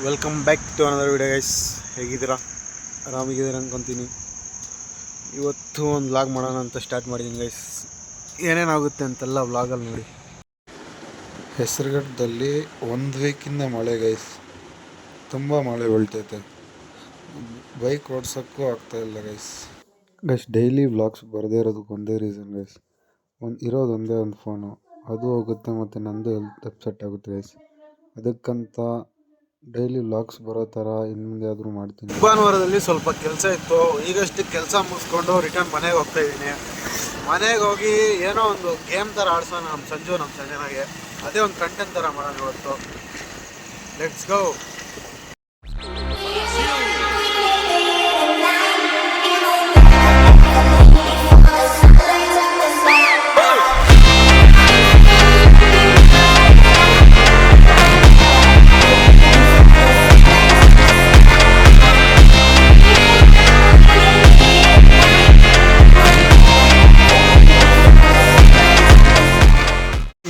Welcome back to another video guys. ಹೇಗಿದ್ದೀರಾ? ಆರಾಮಿದ್ದೀರಾ ಅನ್ಕೊತೀನಿ. ಇವತ್ತು ಒಂದು ವ್ಲಾಗ್ ಮಾಡೋಣ ಅಂತ ಸ್ಟಾರ್ಟ್ ಮಾಡಿದ್ದೀನಿ ಗೈಸ್. ಏನೇನಾಗುತ್ತೆ ಅಂತೆಲ್ಲ ವ್ಲಾಗಲ್ಲಿ ನೋಡಿ. ಹೆಸರುಘಟ್ಟದಲ್ಲಿ ಒಂದು ವೀಕಿಂದ ಮಳೆ ಗೈಸ್, ತುಂಬ ಮಳೆ ಬೀಳ್ತೈತೆ. ಬೈಕ್ ಓಡ್ಸೋಕ್ಕೂ ಆಗ್ತಾಯಿಲ್ಲ ಗೈಸ್. ಡೈಲಿ ವ್ಲಾಗ್ಸ್ ಬರದೇ ಇರೋದಕ್ಕೆ ಒಂದೇ ರೀಸನ್ ಗೈಸ್, ಇರೋದು ಒಂದೇ ಒಂದು ಫೋನು, ಅದು ಹೋಗುತ್ತೆ ಮತ್ತು ನಂದು ಹೆಲ್ತ್ ಅಪ್ಸೆಟ್ ಆಗುತ್ತೆ ಗೈಸ್. ಅದಕ್ಕಂತ ಡೈಲಿ ವ್ಲಾಗ್ಸ್ ಬರೋ ಥರ ಇನ್ನು ಮುಂದೆ ಆದರೂ ಮಾಡ್ತೀನಿ. ಭಾನುವಾರದಲ್ಲಿ ಸ್ವಲ್ಪ ಕೆಲಸ ಇತ್ತು, ಈಗಷ್ಟು ಕೆಲಸ ಮುಗಿಸ್ಕೊಂಡು ರಿಟರ್ನ್ ಮನೆಗೆ ಹೋಗ್ತಾ ಇದ್ದೀನಿ. ಮನೆಗೆ ಹೋಗಿ ಏನೋ ಒಂದು ಗೇಮ್ ಥರ ಆಡ್ಸೋಣ ನಮ್ಮ ಸಂಜೆನಾಗೆ. ಅದೇ ಒಂದು ಕಂಟೆಂಟ್ ಥರ ಮಾಡೋಣ ಇವತ್ತು. Let's go.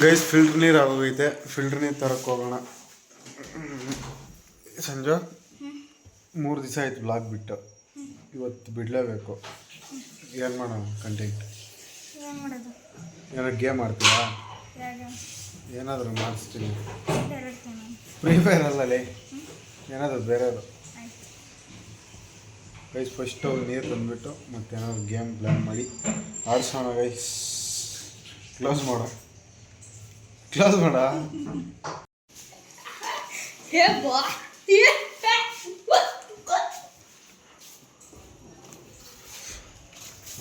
ಗೈಸ್ ಫಿಲ್ಟರ್ ನೀರು ಆಗೋಗೈತೆ, ಫಿಲ್ಟರ್ ನೀರು ತರಕ್ಕೆ ಹೋಗೋಣ. ಸಂಜೆ 3 ದಿವಸ ಆಯ್ತು ಬ್ಲಾಗ್ ಬಿಟ್ಟು, ಇವತ್ತು ಬಿಡಲೇಬೇಕು. ಏನು ಮಾಡೋಣ ಕಂಟೆಂಟ್? ಏನಾದ್ರು ಗೇಮ್ ಆಡ್ತೀರಾ? ಏನಾದರೂ ಮಾಡಿಸ್ತೀನಿ. ಫ್ರೀ ಫೈರ್ ಅಲ್ಲೇ ಏನಾದರೂ ಬೇರೆಯದು. ಗೈಸ್ ಫಸ್ಟು ನೀರು ತಂದುಬಿಟ್ಟು ಮತ್ತೇನಾದ್ರು ಗೇಮ್ ಪ್ಲ್ಯಾನ್ ಮಾಡಿ ಆಡ್ಸೋಣ ಗೈಸ್. ಕ್ಲೋಸ್ ಮಾಡ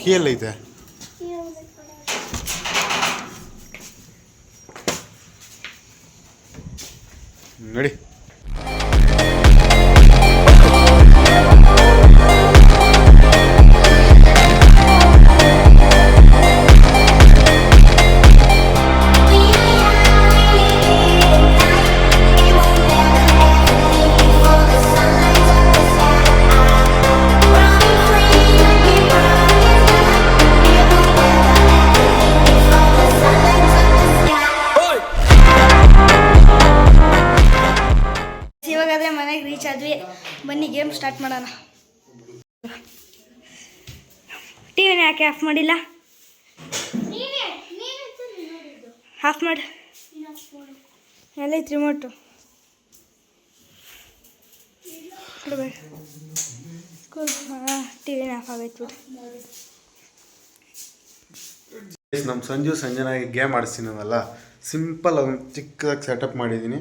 ಕೀ ಎಲ್ಲೈತೆ? ನೋಡಿ ಬನ್ನಿ ಗೇಮ್ ಸ್ಟಾರ್ಟ್ ಮಾಡೋಣ. ಟಿವಿನ ಯಾಕೆ ಆಫ್ ಮಾಡಿಲ್ಲ? ಆಫ್ ಮಾಡಿ. ಎಲ್ಲೈತೆ ರಿಮೋಟು? ಟಿವಿನ ಆಫ್ ಆಗೈತೆ ಬಿಡು. ನಮ್ಮ ಸಂಜೆನಾಗಿ ಗೇಮ್ ಆಡಿಸ್ತೀನಲ್ಲ, ಸಿಂಪಲ್ ಒಂದು ಚಿಕ್ಕದಾಗಿ ಸೆಟಪ್ ಮಾಡಿದ್ದೀನಿ,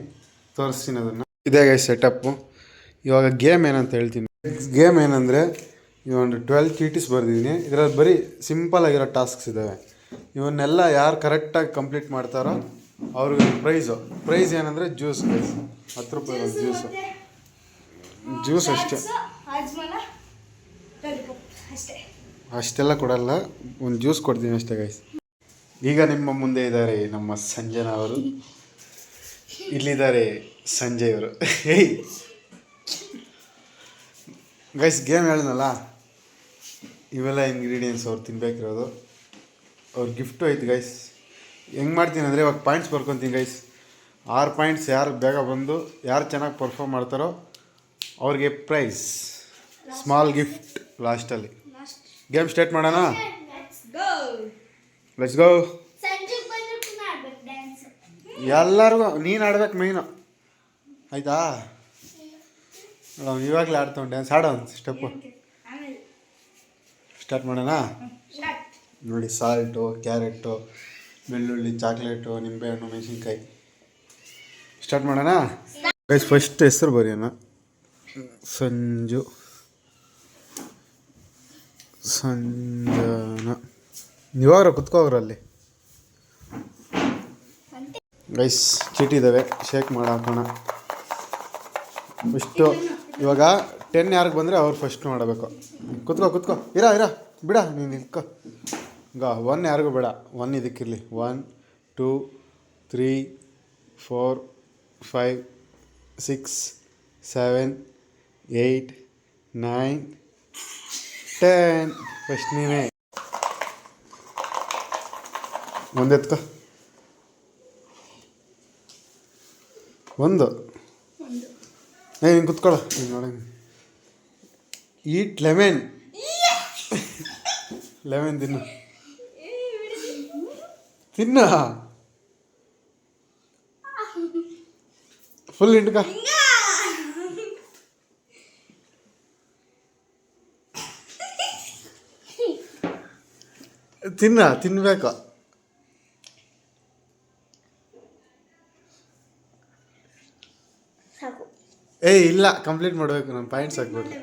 ತೋರಿಸ್ತೀನಿ ಅದನ್ನು. ಇದೇ ಗೈಸ್ ಸೆಟಪ್ಪು. ಇವಾಗ ಗೇಮ್ ಏನಂತ ಹೇಳ್ತೀನಿ. ಗೇಮ್ ಏನಂದರೆ ಇವೊಂದು 12 ಚೀಟೀಸ್ ಬರೆದಿದ್ದೀನಿ. ಇದರಲ್ಲಿ ಬರೀ ಸಿಂಪಲ್ಲಾಗಿರೋ ಟಾಸ್ಕ್ಸ್ ಇದ್ದಾವೆ. ಇವನ್ನೆಲ್ಲ ಯಾರು ಕರೆಕ್ಟಾಗಿ ಕಂಪ್ಲೀಟ್ ಮಾಡ್ತಾರೋ ಅವ್ರಿಗೆ ಪ್ರೈಸ್ ಏನಂದರೆ ಜ್ಯೂಸ್ ಗೈಸ್. 10 ರೂಪಾಯಿ ಜ್ಯೂಸ್ ಅಷ್ಟೇ. ಅಷ್ಟೆಲ್ಲ ಕೊಡಲ್ಲ, ಒಂದು ಜ್ಯೂಸ್ ಕೊಡ್ತೀನಿ ಅಷ್ಟೇ ಗೈಸ್. ಈಗ ನಿಮ್ಮ ಮುಂದೆ ಇದ್ದಾರೆ ನಮ್ಮ ಸಂಜನಾ ಅವರು, ಇಲ್ಲಿದ್ದಾರೆ ಸಂಜಯ್ ಅವರು. ಏಯ್ ಗೈಸ್ ಗೇಮ್ ಹೇಳಿದ್ನಲ್ಲ, ಇವೆಲ್ಲ ಇಂಗ್ರೀಡಿಯೆಂಟ್ಸ್ ಅವ್ರು ತಿನ್ಬೇಕಿರೋದು. ಅವ್ರ ಗಿಫ್ಟು ಐತೆ ಗೈಸ್. ಹೆಂಗೆ ಮಾಡ್ತೀನಿ ಅಂದರೆ, ಇವಾಗ ಪಾಯಿಂಟ್ಸ್ ಬರ್ಕೊತೀನಿ ಗೈಸ್. 6 ಪಾಯಿಂಟ್ಸ್ ಯಾರು ಬೇಗ ಬಂದು ಯಾರು ಚೆನ್ನಾಗಿ ಪರ್ಫಾರ್ಮ್ ಮಾಡ್ತಾರೋ ಅವ್ರಿಗೆ ಪ್ರೈಸ್, ಸ್ಮಾಲ್ ಗಿಫ್ಟ್ ಲಾಸ್ಟಲ್ಲಿ. ಗೇಮ್ ಸ್ಟಾರ್ಟ್ ಮಾಡೋಣ. Let's go. ಎಲ್ಲರಿಗೂ ನೀನು ಆಡ್ಬೇಕು ಮೈನು, ಆಯಿತಾ? ಇವಾಗಲೇ ಆಡ್ತಾವೆ ಡ್ಯಾನ್ಸ್. ಆಡೋ ಒಂದು ಸ್ಟೆಪ್ಪು. ಸ್ಟಾರ್ಟ್ ಮಾಡೋಣ. ನೋಡಿ, ಸಾಲ್ಟು, ಕ್ಯಾರೆಟು, ಬೆಳ್ಳುಳ್ಳಿ, ಚಾಕ್ಲೇಟು, ನಿಂಬೆಹಣ್ಣು, ಮೆಣಸಿನ್ಕಾಯಿ. ಸ್ಟಾರ್ಟ್ ಮಾಡೋಣ ಗೈಸ್. ಫಸ್ಟ್ ಹೆಸರು ಬರೆಯೋಣ. ಸಂಜನಾ. ನೀವಾಗ್ರ ಕುತ್ಕೋಗ್ರಲ್ಲಿ ಗೈಸ್. ಚೀಟಿದ್ದಾವೆ, ಶೇಕ್ ಮಾಡಿ ಹಾಕೋಣ. ಫಸ್ಟು ಇವಾಗ 10 ಯಾರಿಗೆ ಬಂದರೆ ಅವ್ರು ಫಸ್ಟ್ ಮಾಡಬೇಕು. ಕುತ್ಕೋ ಇರ ಬಿಡ, ನೀನು ನಿಲ್ಕೊ. 1 ಯಾರಿಗೂ ಬೇಡ, 1 ಇದಕ್ಕಿರಲಿ. 1 2 3 4 5 6 7 8 9 10. ಫಸ್ಟ್ ನೀನೇ ಒಂದೆತ್ಕೊ. 1 ನೀನು ಕುತ್ಕೊಳ್ಳೋ ನೀನು ನೋಡ ಈಟ್ ಲೆಮನ್ ಲೆಮನ್ ತಿನ್ನು ತಿನ್ನ ಫುಲ್ ಹಿಂಡ್ಕ ತಿನ್ಬೇಕು ಸಾಕು. ಏಯ್ ಇಲ್ಲ ಕಂಪ್ಲೀಟ್ ಮಾಡಬೇಕು ನಾನು ಪಾಯಿಂಟ್ಸ್ ಹಾಕ್ಬೇಕು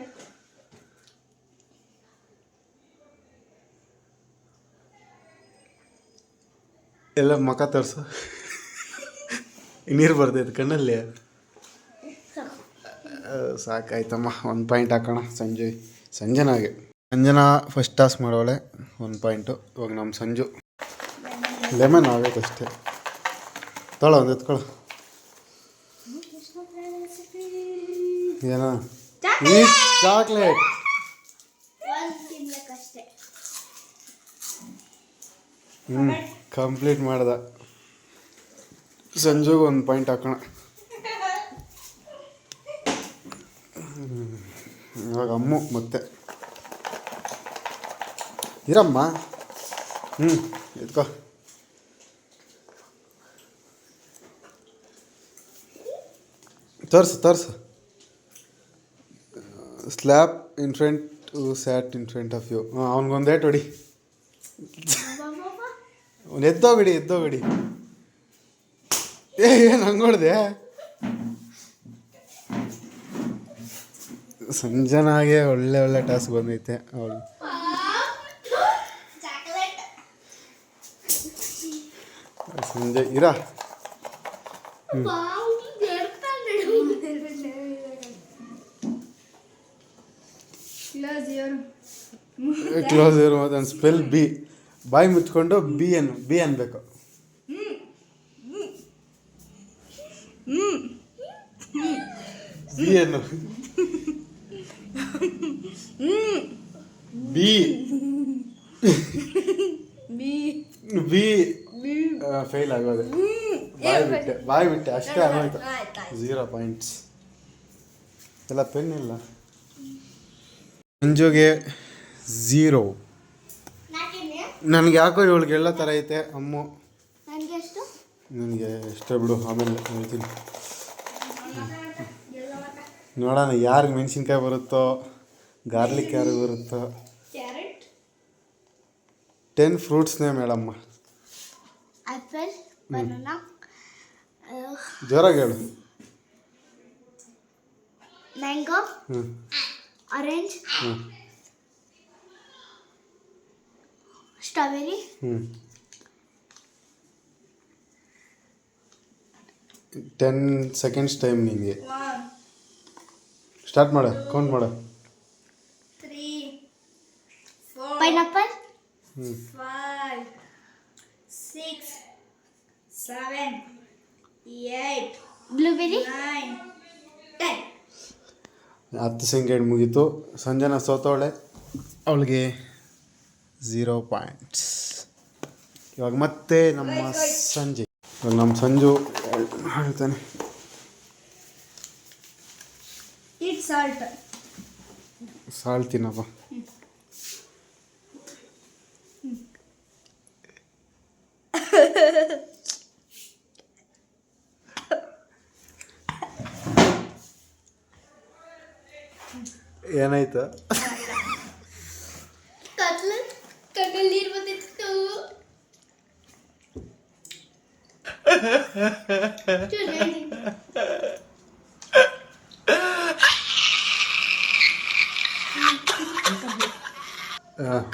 ಎಲ್ಲ ಮಖ ತೋರಿಸು ನೀರು ಬರ್ತೈತೆ ಕಣ್ಣಲ್ಲಿ ಸಾಕು. ಸಾಕಾಯ್ತಮ್ಮ 1 ಪಾಯಿಂಟ್ ಹಾಕೋಣ ಸಂಜನಾಗೆ ಸಂಜನಾ ಫಸ್ಟ್ ಟಾಸ್ ಮಾಡೋಳೆ 1 ಪಾಯಿಂಟು ಇವಾಗ ನಮ್ಮ ಸಂಜು ಲೆಮನ್ ಆಗಬೇಕಷ್ಟೇ ತೊಗೊಳ ಒಂದು ಎತ್ಕೊಳ್ಳೋ ಏನೋ ಈ ಚಾಕ್ಲೇಟ್ ಕಂಪ್ಲೀಟ್ ಮಾಡ್ದ ಸಂಜುಗೆ 1 ಪಾಯಿಂಟ್ ಹಾಕೋಣ ಇವಾಗ ಅಮ್ಮು ಮತ್ತೆ ಇರಮ್ಮ ಎತ್ಕೋ ತೋರ್ಸು slap in front sat in front of you ಅವ್ನಿಗೊಂದು ಏಟ್ ಹೊಡಿ ಅವ್ನು ಎದ್ದೋಗಡಿ ಏನು ಹಂಗೆ ಹೊಡ್ದೆ ಸಂಜನಾಗೆ ಒಳ್ಳೆ ಟಾಸ್ಕ್ ಬಂದೈತೆ ಅವಳು ಸಂಜೆ ಇರಾ ಕ್ಲೋಸ್ ಇರೋ ಅದನ್ನು ಸ್ಪೆಲ್ ಬಿ ಬಾಯಿ ಮುಚ್ಕೊಂಡು ಬಿ ಅನ್ಬೇಕು ಬಿ ಅನ್ನು ಬಿ ಬಿ ಫೇಲ್ ಆಗೋದೆ ಬಾಯಿ ಬಿಟ್ಟೆ ಅಷ್ಟೇ ಆಗೋಯ್ತು 0 ಪಾಯಿಂಟ್ಸ್ ಎಲ್ಲ ಪೆನ್ ಇಲ್ಲ ಮಂಜುಗೆ 0 ನನಗೆ ಯಾಕೋ ಇವಳಿಗೆ ಎಲ್ಲ ಥರ ಐತೆ ಅಮ್ಮು ನನಗೆ ಇಷ್ಟ ಬಿಡು ಆಮೇಲೆ ಹೇಳ್ತೀನಿ ನೋಡೋಣ ಯಾರಿಗೆ ಮೆಣಸಿನ್ಕಾಯಿ ಬರುತ್ತೋ ಗಾರ್ಲಿಕ್ ಯಾರಿಗೆ ಬರುತ್ತೋ 10 ಫ್ರೂಟ್ಸ್ನೇ ಮೇಡಮ್ಮ ಆಪಲ್ ಬನಾನಾ ಜೋರಾಗಿ ಹೇಳು mango orange strawberry 10 seconds time ನಿಮಗೆ ಸ್ಟಾರ್ಟ್ ಮಾಡು ಕೌಂಟ್ ಮಾಡು 3 4 ಪೈನಾಪಲ್ 5 6 7 8 ಬ್ಲೂಬೆರಿ 9 10 10 ಸೆಕೆಂಡ್ ಮುಗೀತು ಸಂಜನಾ ಸೋತವಳೆ ಅವಳಿಗೆ 0 ಪಾಯಿಂಟ್ಸ್ ಇವಾಗ ಮತ್ತೆ ನಮ್ಮ ಸಂಜೆ ಇವಾಗ ನಮ್ಮ ಸಂಜು ಹೇಳ್ತಾನೆ ಇಟ್ ಸಾಲ್ಟ್ ಸಾಲ್ಟ್ ತಿನ್ನಪ್ಪ ಏನಾಯ್ತು ಕಣ್ಣಲ್ಲಿ ನೀರು ಬಂದಿತ್ತು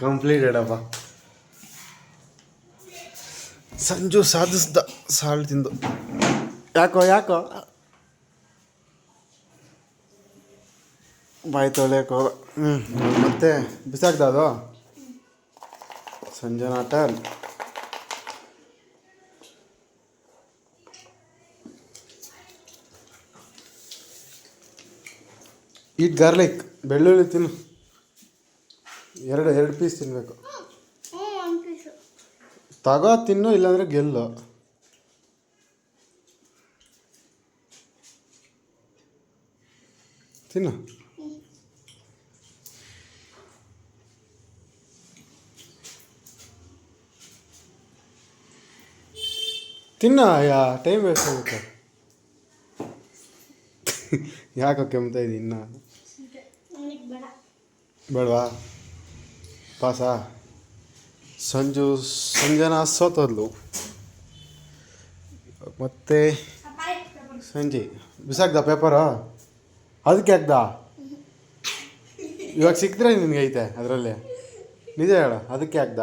ಕಂಪ್ಲೀಟೆಡ್ ಅಪ್ಪ ಸಂಜು ಸಾಧಿಸ್ದ ಸಾಲ್ಟ್ ತಿಂದು ಯಾಕೋ ಬಾಯಿ ತೊಳೆಯಕ್ಕೆ ಹೋಗ ಮತ್ತೆ ಬಿಸಾಕ್ದ ಅದು ಸಂಜನಾ ಟರ್ನ್ ಈಟ್ ಗಾರ್ಲಿಕ್ ಬೆಳ್ಳುಳ್ಳಿ ತಿನ್ನು ಎರಡು ಪೀಸ್ ತಿನ್ನಬೇಕು ತಗೋ ತಿನ್ನು ಇಲ್ಲಾಂದರೆ ಗೆಲ್ಲು ತಿನ್ನು. ತಿನ್ನ ಟೈಮ್ ವೇಸ್ಟ್ ಆಗುತ್ತೆ. ಯಾಕೆ ಕೆಮ್ತಾ ಇದ್ದೀನಿ ಇನ್ನು? ನನಗೆ ಬೇಡ. ಬೇಡವಾ? ಪಾಸಾ? ಸಂಜನಾ ಸೋತೋದ್ಲು. ಮತ್ತೆ ಸಂಜೆ ಬಿಸಾಕ್ದ ಪೇಪರು? ಅದಕ್ಕೆ ಹಾಕ್ದ? ಇವಾಗ ಸಿಕ್ಕಿದ್ರೆ ನಿನಗೆ ಐತೆ ಅದರಲ್ಲಿ. ನಿಜ ಹೇಳು, ಅದಕ್ಕೆ ಹಾಕ್ದ?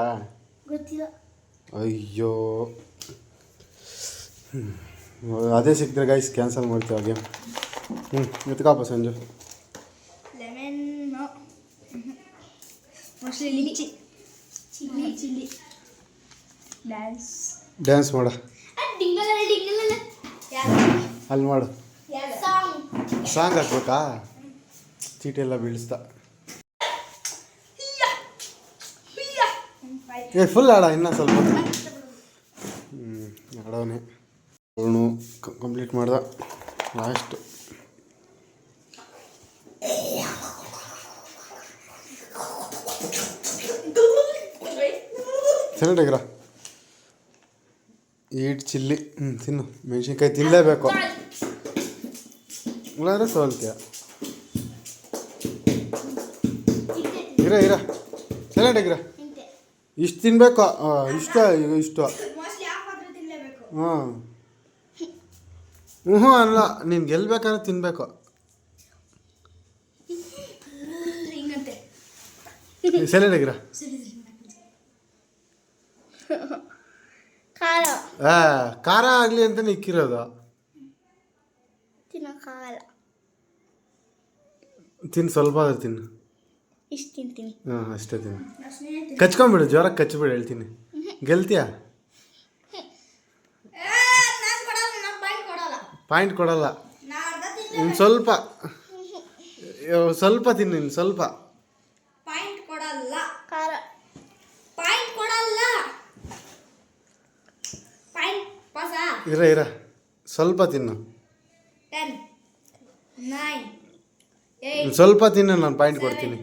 ಗೊತ್ತಿಲ್ಲ. ಅಯ್ಯೋ, ಅದೇ ಸಿಕ್ಕಿದ್ರೆ ಗೈಸ್ ಕ್ಯಾನ್ಸಲ್ ಮಾಡ್ತೀವಿ ಆ ಗೇಮ್. ಎತ್ಕಪ್ಪ Sanju. Lemon mostly litchi. Chilli dance ಮಾಡು. ಡಿಂಗಲ ಅಲ್ಲಿ ಮಾಡು. ಸಾಂಗ್ ಸಾಂಗ್ ಹಾಕ್ಬೇಕಾ? ಚೀಟಿ ಎಲ್ಲ ಬೀಳಿಸ್ದ. ಫುಲ್ ಆಡ ಇನ್ನೂ ಸ್ವಲ್ಪ. ಆಡೋನೆ ಅವನು ಕಂಪ್ಲೀಟ್ ಮಾಡ್ದ. ಲಾಸ್ಟ್ ಚೆನ್ನಾಗಿರ ಈಟ್ ಚಿಲ್ಲಿ. ತಿನ್ನು. ಮೆಣಸಿನ್ಕಾಯಿ ತಿನ್ನಲೇಬೇಕು, ಇಲ್ಲಾಂದ್ರೆ ಸೋಲ್ತೀಯ. ಇರ ಸೈಲೆಂಟಾಗಿರ. ಇಷ್ಟು ತಿನ್ಬೇಕು. ಇಷ್ಟ ಈಗ ಇಷ್ಟು. ಹಾಂ ಹ್ಞೂ ಅಲ್ಲ, ನೀನು ಗೆಲ್ಬೇಕಾದ್ರೆ ತಿನ್ನಬೇಕು. ಸೈಲೆಂಟಾಗಿರ. ಖಾರ ಆಗಲಿ ಅಂತ ಇಕ್ಕಿರೋದು. ತಿನ್ನಕ್ಕಾಗಲ್ಲ. ತಿನ್ನು, ಸ್ವಲ್ಪ ಆದ್ರೆ ತಿನ್ನು. ಇಷ್ಟು ತಿಂತೀನಿ. ಹಾಂ ಅಷ್ಟೇ ತಿನ್ನು. ಕಚ್ಕೊಂಬಿಡು, ಜ್ವರಕ್ಕೆ ಕಚ್ಬಿಡು. ಹೇಳ್ತೀನಿ, ಗೆಲ್ತೀಯ. ಪಾಯಿಂಟ್ ಕೊಡಲ್ಲ. ಇನ್ನು ಸ್ವಲ್ಪ ತಿನ್ನು, ಇನ್ನು ಸ್ವಲ್ಪ. ಪಾಯಿಂಟ್ ಕೊಡಲ್ಲ. ಖಾರ ಪಾಯಿಂಟ್ ಕೊಡಲ್ಲ. ಪಾಯಿಂಟ್ ಪಾಸಾ? ಇರ ಸ್ವಲ್ಪ ತಿನ್ನು. 10 9 ಇನ್ನು ಸ್ವಲ್ಪ ತಿನ್ನು, ನಾನು ಪಾಯಿಂಟ್ ಕೊಡ್ತೀನಿ.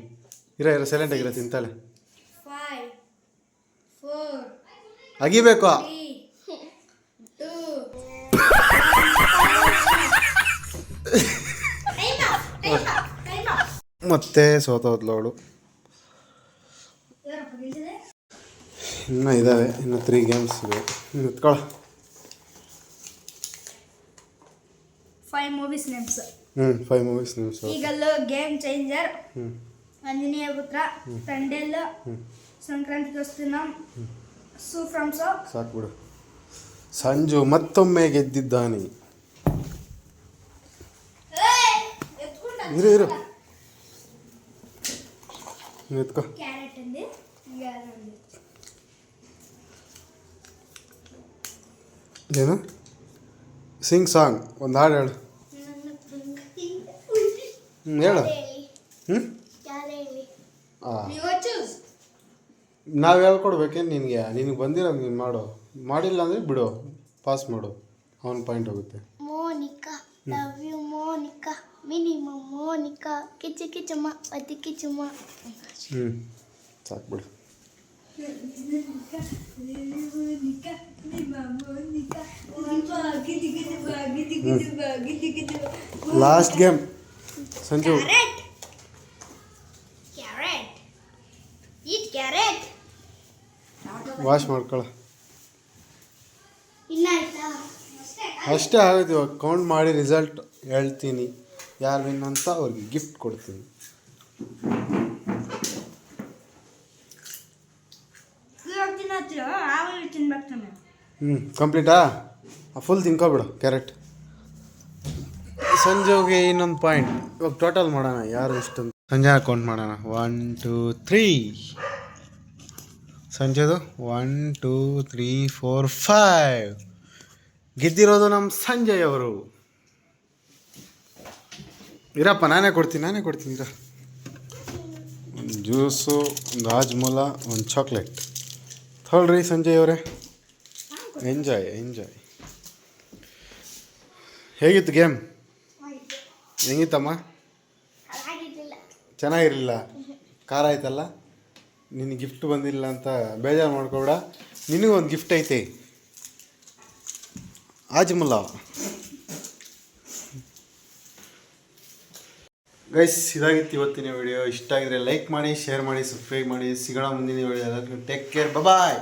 ಇರ ಸೈಲೆಂಟಾಗಿರ. ತಿಂತಾಳೆ. 5 4 ಅಗಿಬೇಕು. 3 2 ಮತ್ತೆ ಸೋತೋದ್ಲು ಅವಳು. ಇನ್ನೂ ಇದ್ದಾವೆ, ಇನ್ನು 3 ಗೇಮ್ಸ್ ಇವೆ. ಎತ್ಕೊಳ್ಳ. 5 ಮೂವೀಸ್ ನೇಮ್ಸ್. 5 movies names. ಈಗಲ್ಲೂ ಗೇಮ್ ಚೇಂಜರ್, ಆಂಜನೇಯ ಪುತ್ರ, ತಂಡೆಲ್, ಸಂಕ್ರಾಂತಿ ದೋಸ್ತಿನ, ಸೂ ಫ್ರಮ್ ಸೋ. ಸಾಕ್ಬಿಡು. ಸಂಜು ಮತ್ತೊಮ್ಮೆ ಗೆದ್ದಿದ್ದಾನೆ. ಇರು ಎತ್ಕೋ. ಕ್ಯಾರೆಟ್ ಅಂದೆ. ಏನು? Sing song. ಒಂದು ಹಾಡು ಹೇಳು. ಹೇಳು. ನಾವು ಹೇಳ್ಕೊಡ್ಬೇಕೇನು ನಿನಗೆ? ನಿನಗೆ ಬಂದಿರೋದು ನೀನು ಮಾಡು. ಮಾಡಿಲ್ಲ ಅಂದರೆ ಬಿಡು, ಪಾಸ್ ಮಾಡು. ಅವನ ಪಾಯಿಂಟ್ ಹೋಗುತ್ತೆ. Monica love you Monica minimum Monica ಕಿಚ್ಚು ಕಿಚ್ಚಮ್ಮ ಅತಿ ಕಿಚ್ಚಮ್ಮ. ಸಾಕ್ಬಿಡು. Last game Sanju. Carrot eat carrot. Wash ಮಾಡ್ಕೊಳ್ಳ. ಇನ್ನ ಆಯ್ತಾ? ಅಷ್ಟೇ ಆಗೋದು. ಇವಾಗ ಕೌಂಟ್ ಮಾಡಿ ರಿಸಲ್ಟ್ ಹೇಳ್ತೀನಿ. ಯಾರು ವಿನ್ ಅಂತ ಅವ್ರಿಗೆ ಗಿಫ್ಟ್ ಕೊಡ್ತೀನಿ. ಕಂಪ್ಲೀಟಾ? ಫುಲ್ ತಿನ್ಕೊಬಿಡು ಕ್ಯಾರೆಟ್. ಸಂಜೆಗೆ ಇನ್ನೊಂದು ಪಾಯಿಂಟ್. ಇವಾಗ ಟೋಟಲ್ ಮಾಡೋಣ ಯಾರು ಇಷ್ಟೊಂದು. ಸಂಜೆ ಕೌಂಟ್ ಮಾಡೋಣ. 1 2 3. ಸಂಜೆದು 1 2 3 4 5. ಗೆದ್ದಿರೋದು ನಮ್ಮ ಸಂಜಯ್ ಅವರು. ಇರಪ್ಪ, ನಾನೇ ಕೊಡ್ತೀನಿ ಇರ. ಒಂದು ಜ್ಯೂಸು, ಒಂದು ಹಾಜ್ಮೂಲ, ಒಂದು ಚಾಕ್ಲೇಟ್ ತೊಗೊಳ್ರಿ ಸಂಜಯ್ ಅವರೇ. ಎಂಜಾಯ್. ಹೇಗಿತ್ತು ಗೇಮ್? ಹೆಂಗಿತ್ತಮ್ಮ? ಚೆನ್ನಾಗಿರಲಿಲ್ಲ, ಖಾರ ಆಯ್ತಲ್ಲ. ನಿನಗೆ ಗಿಫ್ಟ್ ಬಂದಿಲ್ಲ ಅಂತ ಬೇಜಾರು ಮಾಡ್ಕೊಬೇಡ. ನಿನಗೂ ಒಂದು ಗಿಫ್ಟ್ ಐತೆ, ಆಜ್ಮುಲ್ಲಾ. ಗೈಸ್, ಇದಾಗಿತ್ತು ಇವತ್ತಿನ ವಿಡಿಯೋ. ಇಷ್ಟ ಆಗಿದ್ರೆ ಲೈಕ್ ಮಾಡಿ, ಶೇರ್ ಮಾಡಿ, ಸಬ್ಸ್ಕ್ರೈಬ್ ಮಾಡಿ. ಸಿಗೋಣ ಮುಂದಿನ ವಿಡಿಯೋ. ಟೇಕ್ ಕೇರ್, ಬಾಯ್.